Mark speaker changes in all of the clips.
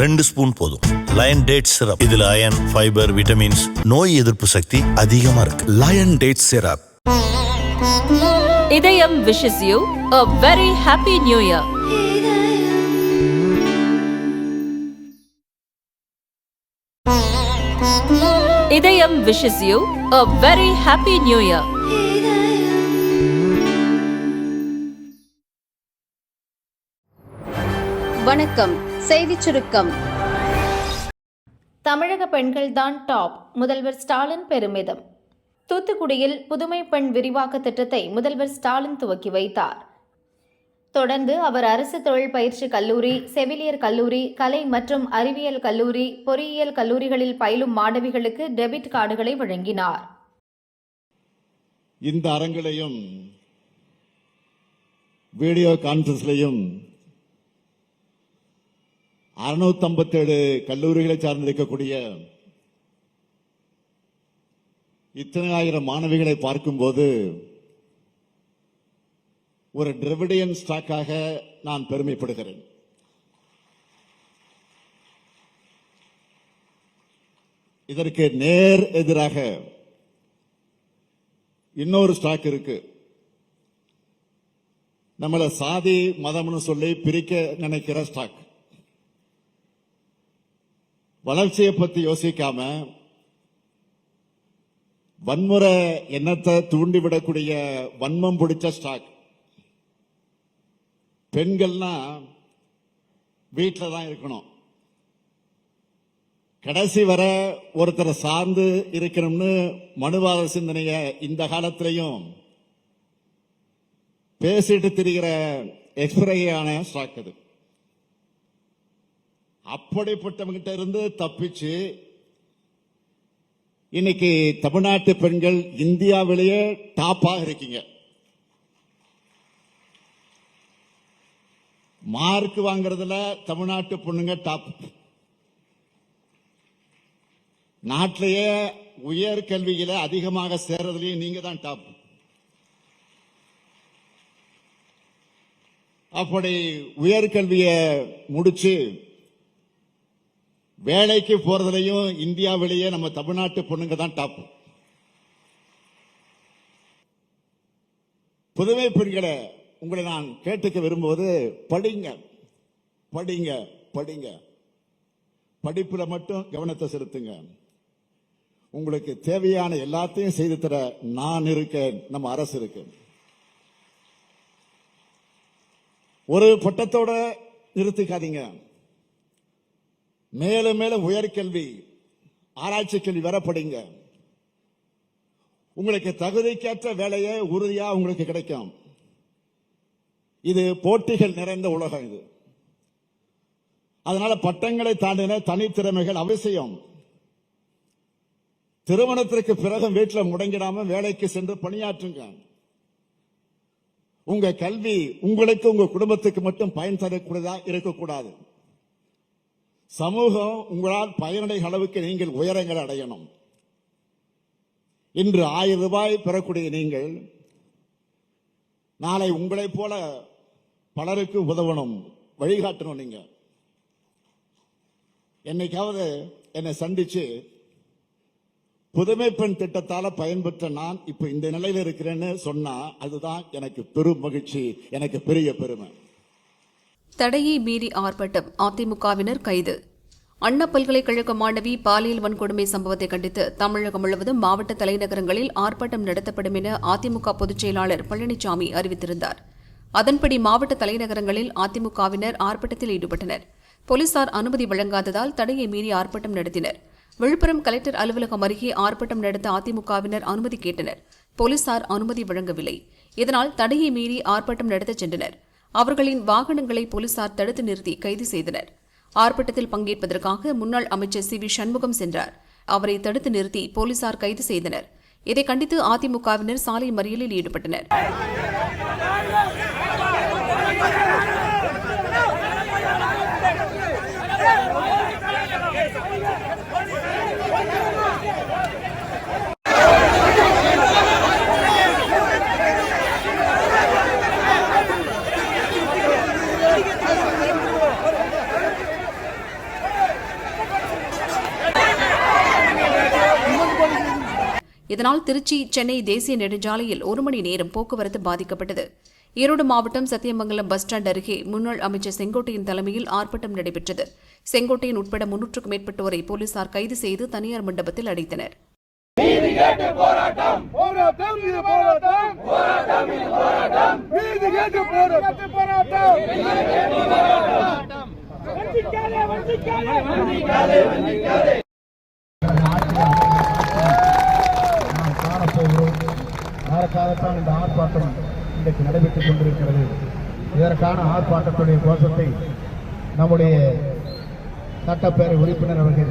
Speaker 1: 2 spoon போதும். Lion date syrup, இதுல iron, fibre, vitamins, நோய் எதிர்ப்பு சக்தி அதிகமா இருக்கு. Lion date syrup.
Speaker 2: இதயம் wishes you a very happy new year. இதயம் wishes you a very happy new year.
Speaker 3: வணக்கம். செய்திச் சுருக்கம். தமிழக பெண்கள்தான் டாப், முதல்வர் ஸ்டாலின் பெருமிதம். தூத்துக்குடியில் புதுமை பெண் விரிவாக்க திட்டத்தை முதல்வர் ஸ்டாலின் துவக்கி வைத்தார். தொடர்ந்து அவர் அரசு தொழில் பயிற்சி கல்லூரி, செவிலியர் கல்லூரி, கலை மற்றும் அறிவியல் கல்லூரி, பொறியியல் கல்லூரிகளில் பயிலும் மாணவிகளுக்கு டெபிட் கார்டுகளை வழங்கினார்.
Speaker 4: இந்த அரங்கிலையும் வீடியோ கான்பரன்ஸ்லையும் 657 கல்லூரிகளை சார்ந்திருக்கக்கூடிய இத்தனை ஆயிரம் மாணவிகளை பார்க்கும்போது ஒரு டிரெவிடியன் ஸ்டாக்காக நான் பெருமைப்படுகிறேன். இதற்கு நேர் எதிராக இன்னொரு ஸ்டாக் இருக்கு. நம்மள சாதி மதம்னு சொல்லி பிரிக்க நினைக்கிற ஸ்டாக். வளர்ச்சியை பத்தி யோசிக்காம வன்முறை எண்ணத்தை தூண்டிவிடக்கூடிய வன்மம் பிடிச்ச ஸ்டாக். பெண்கள்னா வீட்டில் தான் இருக்கணும், கடைசி வர ஒருத்தரை சார்ந்து இருக்கணும்னு மனுவாத சிந்தனைய இந்த காலத்திலையும் பேசிட்டு திரிகிற எக்ஸ்பிரையான ஸ்டாக் அது. அப்படிப்பட்டவங்கிட்ட இருந்து தப்பிச்சு இன்னைக்கு தமிழ்நாட்டு பெண்கள் இந்தியாவிலேயே டாப்பாக இருக்கீங்க. மார்க் வாங்குறதுல தமிழ்நாட்டு பொண்ணுங்க டாப். நாட்டிலேயே உயர் கல்வியில அதிகமாக சேர்றதுலயும் நீங்க தான் டாப். அப்படி உயர்கல்வியை முடிச்சு வேலைக்கு போறதுலையும் இந்தியாவிலேயே நம்ம தமிழ்நாட்டு பொண்ணுங்க தான் டாப். புதுமை பெண்களை உங்களை நான் கேட்டுக்க விரும்புவது, படிங்க படிங்க படிங்க. படிப்புல மட்டும் கவனத்தை செலுத்துங்க. உங்களுக்கு தேவையான எல்லாத்தையும் செய்து தர நான் இருக்கேன், நம்ம அரசு இருக்கு. ஒரு பட்டத்தோட நிறுத்திக்காதீங்க. மேலும் மேலும் உயர்கல்வி, ஆராய்ச்சி கல்வி வர படிங்க. உங்களுக்கு தகுதிக்கேற்ற வேலையை உறுதியா உங்களுக்கு கிடைக்கும். இது போட்டிகள் நிறைந்த உலகம் இது. அதனால பட்டங்களை தாண்டின தனித்திறமைகள் அவசியம். திருமணத்திற்கு பிறகு வீட்டில் முடங்கிடாம வேலைக்கு சென்று பணியாற்றுங்க. உங்க கல்வி உங்களுக்கு, உங்க குடும்பத்துக்கு மட்டும் பயன் தரக்கூடியதா இருக்கக்கூடாது. சமூகம் உங்களால் பயனடைய அளவுக்கு நீங்கள் உயரங்களை அடையணும். இன்று 1000 ரூபாய் பெறக்கூடிய நீங்கள் நாளை உங்களை போல பலருக்கு உதவணும், வழிகாட்டணும். நீங்க என்னைக்காவது என்னை சந்திச்சு புதுமை பெண் திட்டத்தால பயன்பெற்ற நான் இப்ப இந்த நிலையில இருக்கிறேன்னு சொன்னா அதுதான் எனக்கு பெரும் மகிழ்ச்சி, எனக்கு பெரிய பெருமை.
Speaker 5: தடையை மீறி ஆர்ப்பாட்டம், அதிமுகவினர் கைது. அண்ணா பல்கலைக்கழக மாணவி பாலியல் வன்கொடுமை சம்பவத்தை கண்டித்து தமிழகம் முழுவதும் மாவட்ட தலைநகரங்களில் ஆர்ப்பாட்டம் நடத்தப்படும் என அதிமுக பொதுச் செயலாளர் பழனிசாமி அறிவித்திருந்தார். அதன்படி மாவட்ட தலைநகரங்களில் அதிமுகவினர் ஆர்ப்பாட்டத்தில் ஈடுபட்டனர். போலீசார் அனுமதி வழங்காததால் தடையை மீறி ஆர்ப்பாட்டம் நடத்தினர். விழுப்புரம் கலெக்டர் அலுவலகம் அருகே ஆர்ப்பாட்டம் நடத்த அதிமுகவினர் அனுமதி கேட்டனர். போலீசார் அனுமதி வழங்கவில்லை. இதனால் தடையை மீறி ஆர்ப்பாட்டம் நடத்தச் சென்றனர். அவர்களின் வாகனங்களை போலீசார் தடுத்து நிறுத்தி கைது செய்தனர். ஆர்ப்பாட்டத்தில் பங்கேற்பதற்காக முன்னாள் அமைச்சர் சி வி சண்முகம் சென்றார். அவரை தடுத்து நிறுத்தி போலீசார் கைது செய்தனர். இதை கண்டித்து அதிமுகவினர் சாலை மறியலில் ஈடுபட்டனர். இதனால் திருச்சி சென்னை தேசிய நெடுஞ்சாலையில் 1 மணி நேரம் போக்குவரத்து பாதிக்கப்பட்டது. ஈரோடு மாவட்டம் சத்தியமங்கலம் பஸ் ஸ்டாண்ட் அருகே முன்னாள் அமைச்சர் செங்கோட்டையன் தலைமையில் ஆர்ப்பாட்டம் நடைபெற்றது. செங்கோட்டையன் உட்பட 300க்கும் மேற்பட்டோரை போலீசார் கைது செய்து தனியார் மண்டபத்தில் அடைத்தனர்.
Speaker 6: அதற்காகத்தான் இந்த ஆர்ப்பாட்டம் இன்றைக்கு நடைபெற்றுக் கொண்டிருக்கிறது. இதற்கான ஆர்ப்பாட்டத்துடைய கோஷத்தை நம்முடைய சட்டப்பேரவை உறுப்பினர் அவர்கள்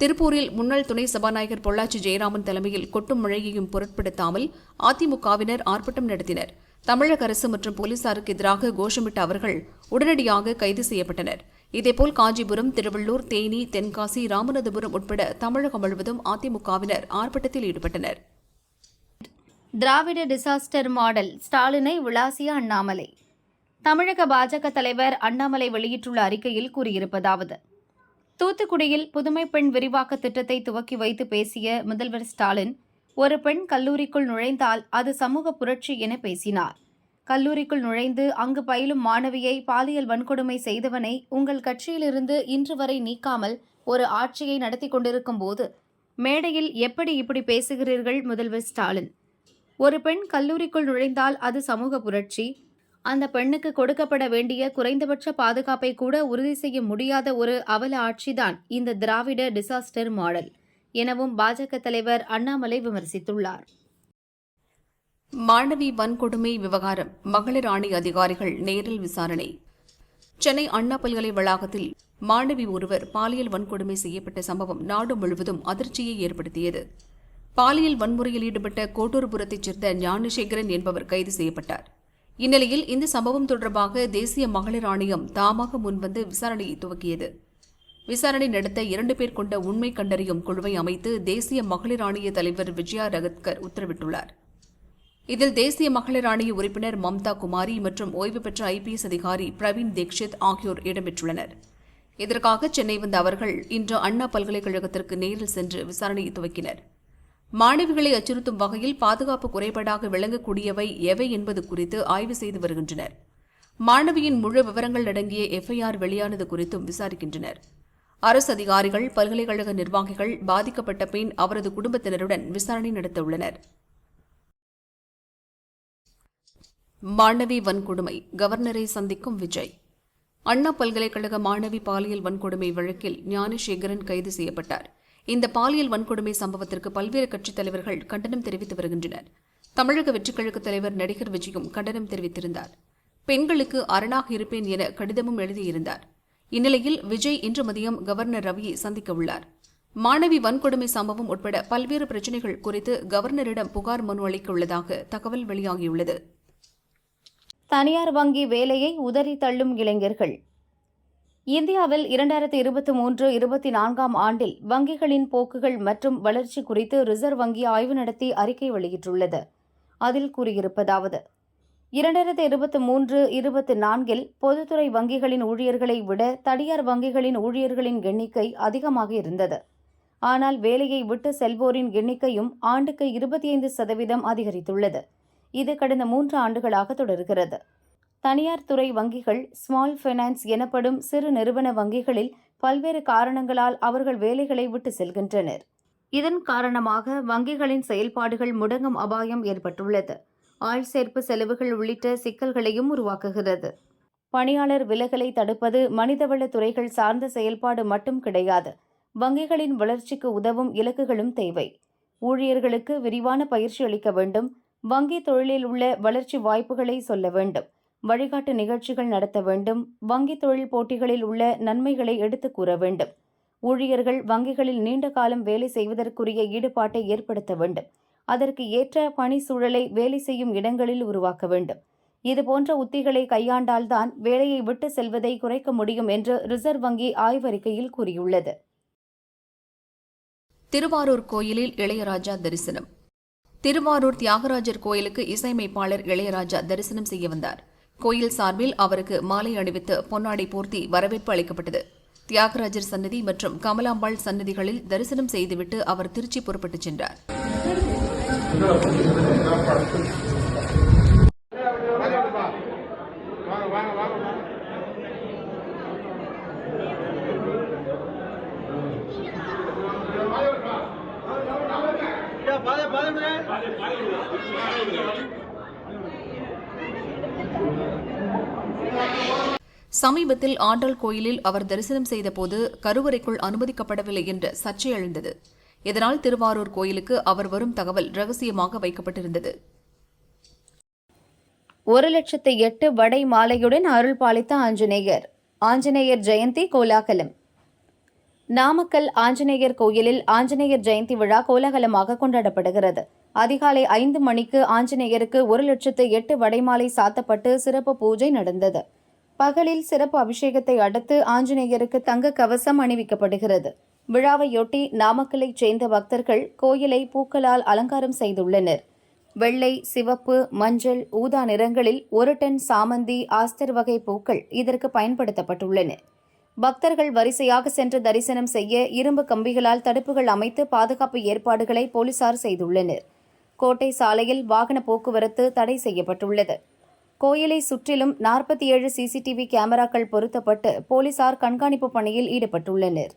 Speaker 5: திருப்பூரில் முன்னாள் துணை சபாநாயகர் பொள்ளாச்சி ஜெயராமன் தலைமையில் கொட்டும் மழையையும் பொருட்படுத்தாமல் அதிமுகவினர் ஆர்ப்பாட்டம் நடத்தினர். தமிழக அரசு மற்றும் போலீசாருக்கு எதிராக கோஷமிட்ட அவர்கள் உடனடியாக கைது செய்யப்பட்டனர். இதேபோல் காஞ்சிபுரம், திருவள்ளூர், தேனி, தென்காசி, ராமநாதபுரம் உட்பட தமிழகம் முழுவதும் அதிமுகவினர் ஆர்ப்பாட்டத்தில் ஈடுபட்டனர்.
Speaker 3: திராவிட டிசாஸ்டர் மாடல் ஸ்டாலினை விளாசிய அண்ணாமலை. தமிழக பாஜக தலைவர் அண்ணாமலை வெளியிட்டுள்ள அறிக்கையில் கூறியிருப்பதாவது: தூத்துக்குடியில் புதுமை பெண் விரிவாக்க திட்டத்தை துவக்கி வைத்து பேசிய முதல்வர் ஸ்டாலின், ஒரு பெண் கல்லூரிக்குள் நுழைந்தால் அது சமூக புரட்சி என பேசினார். கல்லூரிக்குள் நுழைந்து அங்கு பயிலும் மாணவியை பாலியல் வன்கொடுமை செய்தவனை உங்கள் கட்சியிலிருந்து இன்று வரை நீக்காமல் ஒரு ஆட்சியை நடத்தி கொண்டிருக்கும் போது மேடையில் எப்படி இப்படி பேசுகிறீர்கள் முதல்வர் ஸ்டாலின்? ஒரு பெண் கல்லூரிக்குள் நுழைந்தால் அது சமூக புரட்சி. அந்த பெண்ணுக்கு கொடுக்கப்பட வேண்டிய குறைந்தபட்ச பாதுகாப்பை கூட உறுதி செய்ய முடியாத ஒரு அவல ஆட்சிதான் இந்த திராவிட டிசாஸ்டர் மாடல் எனவும் பாஜக தலைவர் அண்ணாமலை விமர்சித்துள்ளார்.
Speaker 5: மாணவி வன்கொடுமை விவகாரம் மகளிர் ஆணைய அதிகாரிகள் நேரில் விசாரணை. சென்னை அண்ணா பல்கலை வளாகத்தில் மாணவி ஒருவர் பாலியல் வன்கொடுமை செய்யப்பட்ட சம்பவம் நாடு முழுவதும் அதிர்ச்சியை ஏற்படுத்தியது. பாலியல் வன்முறையில் ஈடுபட்ட கோட்டூர்புரத்தைச் சேர்ந்த ஞானசேகரன் என்பவர் கைது செய்யப்பட்டார். இந்நிலையில் இந்த சம்பவம் தொடர்பாக தேசிய மகளிர் ஆணையம் தாமாக முன்வந்து விசாரணையை துவக்கியது. விசாரணை நடத்த 2 பேர் கொண்ட உண்மை கண்டறியும் குழுவை அமைத்து தேசிய மகளிர் ஆணைய தலைவர் விஜயா ரகத்கர் உத்தரவிட்டுள்ளார். இதில் தேசிய மகளிர் ஆணைய உறுப்பினர் மம்தா குமாரி மற்றும் ஓய்வு பெற்ற IPS அதிகாரி பிரவீன் தீக்ஷித் ஆகியோர் இடம்பெற்றுள்ளனர். இதற்காக சென்னை வந்த அவர்கள் இன்று அண்ணா பல்கலைக்கழகத்திற்கு நேரில் சென்று விசாரணையை துவக்கினர். மாணவிகளை அச்சுறுத்தும் வகையில் பாதுகாப்பு குறைபாடாக விளங்கக்கூடியவை எவை என்பது குறித்து ஆய்வு செய்து வருகின்றனர். மாணவியின் முழு விவரங்கள் அடங்கிய FIR வெளியானது குறித்தும் விசாரிக்கின்றனர். அரசு அதிகாரிகள், பல்கலைக்கழக நிர்வாகிகள், பாதிக்கப்பட்ட பெண் அவரது குடும்பத்தினருடன் விசாரணை நடத்தவுள்ளனர். மாணவி வன்கொடுமை, கவர்னரை சந்திக்கும் விஜய். அண்ணா பல்கலைக்கழக மாணவி பாலியல் வன்கொடுமை வழக்கில் ஞானசேகரன் கைது செய்யப்பட்டார். இந்த பாலியல் வன்கொடுமை சம்பவத்திற்கு பல்வேறு கட்சித் தலைவர்கள் கண்டனம் தெரிவித்து வருகின்றனர். தமிழக வெற்றிக் கழக தலைவர் நடிகர் விஜயும் கண்டனம் தெரிவித்திருந்தார். பெண்களுக்கு அரணாக இருப்பேன் என கடிதமும் எழுதியிருந்தார். இந்நிலையில் விஜய் இன்று மதியம் கவர்னர் ரவியை சந்திக்க உள்ளார். மாணவி வன்கொடுமை சம்பவம் உட்பட பல்வேறு பிரச்சினைகள் குறித்து கவர்னரிடம் புகார் மனு அளிக்க உள்ளதாக தகவல் வெளியாகியுள்ளது.
Speaker 3: தனியார் வங்கி வேலையை உதறி தள்ளும் இளைஞர்கள். இந்தியாவில் 2023-24 ஆண்டில் வங்கிகளின் போக்குகள் மற்றும் வளர்ச்சி குறித்து ரிசர்வ் வங்கி ஆய்வு நடத்தி அறிக்கை வெளியிட்டுள்ளது. அதில் கூறியிருப்பதாவது: 2023-24 பொதுத்துறை வங்கிகளின் ஊழியர்களை விட தனியார் வங்கிகளின் ஊழியர்களின் எண்ணிக்கை அதிகமாக இருந்தது. ஆனால் வேலையை விட்டு செல்வோரின் எண்ணிக்கையும் ஆண்டுக்கு 25% அதிகரித்துள்ளது. இது கடந்த 3 ஆண்டுகளாக தொடர்கிறது. தனியார் துறை வங்கிகள், ஸ்மால் ஃபைனான்ஸ் எனப்படும் சிறு நிறுவன வங்கிகளில் பல்வேறு காரணங்களால் அவர்கள் வேலைகளை விட்டு செல்கின்றனர். இதன் காரணமாக வங்கிகளின் செயல்பாடுகள் முடங்கும் அபாயம் ஏற்பட்டுள்ளது. ஆள் சேர்ப்பு செலவுகள் உள்ளிட்ட சிக்கல்களையும் உருவாக்குகிறது. பணியாளர் விலகலை தடுப்பது மனிதவள துறைகள் சார்ந்த செயல்பாடு மட்டும் கிடையாது. வங்கிகளின் வளர்ச்சிக்கு உதவும் இலக்குகளும் தேவை. ஊழியர்களுக்கு விரிவான பயிற்சி அளிக்க வேண்டும். வங்கி தொழிலில் உள்ள வளர்ச்சி வாய்ப்புகளை சொல்ல வேண்டும். வழிகாட்டு நிகழ்ச்சிகள் நடத்த வேண்டும். வங்கி தொழில் போட்டிகளில் உள்ள நன்மைகளை எடுத்துக் கூற வேண்டும். ஊழியர்கள் வங்கிகளில் நீண்ட காலம் வேலை செய்வதற்குரிய ஈடுபாட்டை ஏற்படுத்த வேண்டும். அதற்கு ஏற்ற பணி சூழலை வேலை செய்யும் இடங்களில் உருவாக்க வேண்டும். இதுபோன்ற உத்திகளை கையாண்டால்தான் வேலையை விட்டு செல்வதை குறைக்க முடியும் என்று ரிசர்வ் வங்கி ஆய்வறிக்கையில் கூறியுள்ளது.
Speaker 5: திருவாரூர் கோயிலில் இளையராஜா தரிசனம். திருவாரூர் தியாகராஜர் கோயிலுக்கு இசையமைப்பாளர் இளையராஜா தரிசனம் செய்ய வந்தார். கோயில் சார்பில் அவருக்கு மாலை அணிவித்து பொன்னாடை போர்த்தி வரவேற்பு அளிக்கப்பட்டது. தியாகராஜர் சன்னதி மற்றும் கமலாம்பாள் சன்னதிகளில் தரிசனம் செய்துவிட்டு அவர் திருச்சி புறப்பட்டுச் சென்றார். சமீபத்தில் ஆண்டாள் கோயிலில் அவர் தரிசனம் செய்தபோது கருவறைக்குள் அனுமதிக்கப்படவில்லை என்ற சர்ச்சை எழுந்தது. இதனால் திருவாரூர் கோயிலுக்கு அவர் வரும் தகவல் ரகசியமாக வைக்கப்பட்டிருந்தது.
Speaker 3: 1,08,000 வடை மாலையுடன் அருள் பாலித்த ஆஞ்சநேயர் ஜெயந்தி கோலாகலம். நாமக்கல் ஆஞ்சநேயர் கோயிலில் ஆஞ்சநேயர் ஜெயந்தி விழா கோலாகலமாக கொண்டாடப்படுகிறது. அதிகாலை 5 மணிக்கு ஆஞ்சநேயருக்கு 1,08,000 வடைமாலை சாத்தப்பட்டு சிறப்பு பூஜை நடந்தது. பகலில் சிறப்பு அபிஷேகத்தை அடுத்து ஆஞ்சநேயருக்கு தங்க கவசம் அணிவிக்கப்படுகிறது. விழாவையொட்டி நாமக்கலைச் சேர்ந்த பக்தர்கள் கோயிலை பூக்களால் அலங்காரம் செய்துள்ளனர். வெள்ளை, சிவப்பு, மஞ்சள், ஊதா நிறங்களில் 1 டன் சாமந்தி, ஆஸ்தர் வகை பூக்கள் இதற்கு பயன்படுத்தப்பட்டுள்ளன. பக்தர்கள் வரிசையாக சென்று தரிசனம் செய்ய இரும்பு கம்பிகளால் தடுப்புகள் அமைத்து பாதுகாப்பு ஏற்பாடுகளை போலீசார் செய்துள்ளனர். கோட்டை சாலையில் வாகன போக்குவரத்து தடை செய்யப்பட்டுள்ளது. கோயிலை சுற்றிலும் 47 சிசிடிவி கேமராக்கள் பொருத்தப்பட்டு போலீசார் கண்காணிப்பு பணியில் ஈடுபட்டுள்ளனர்.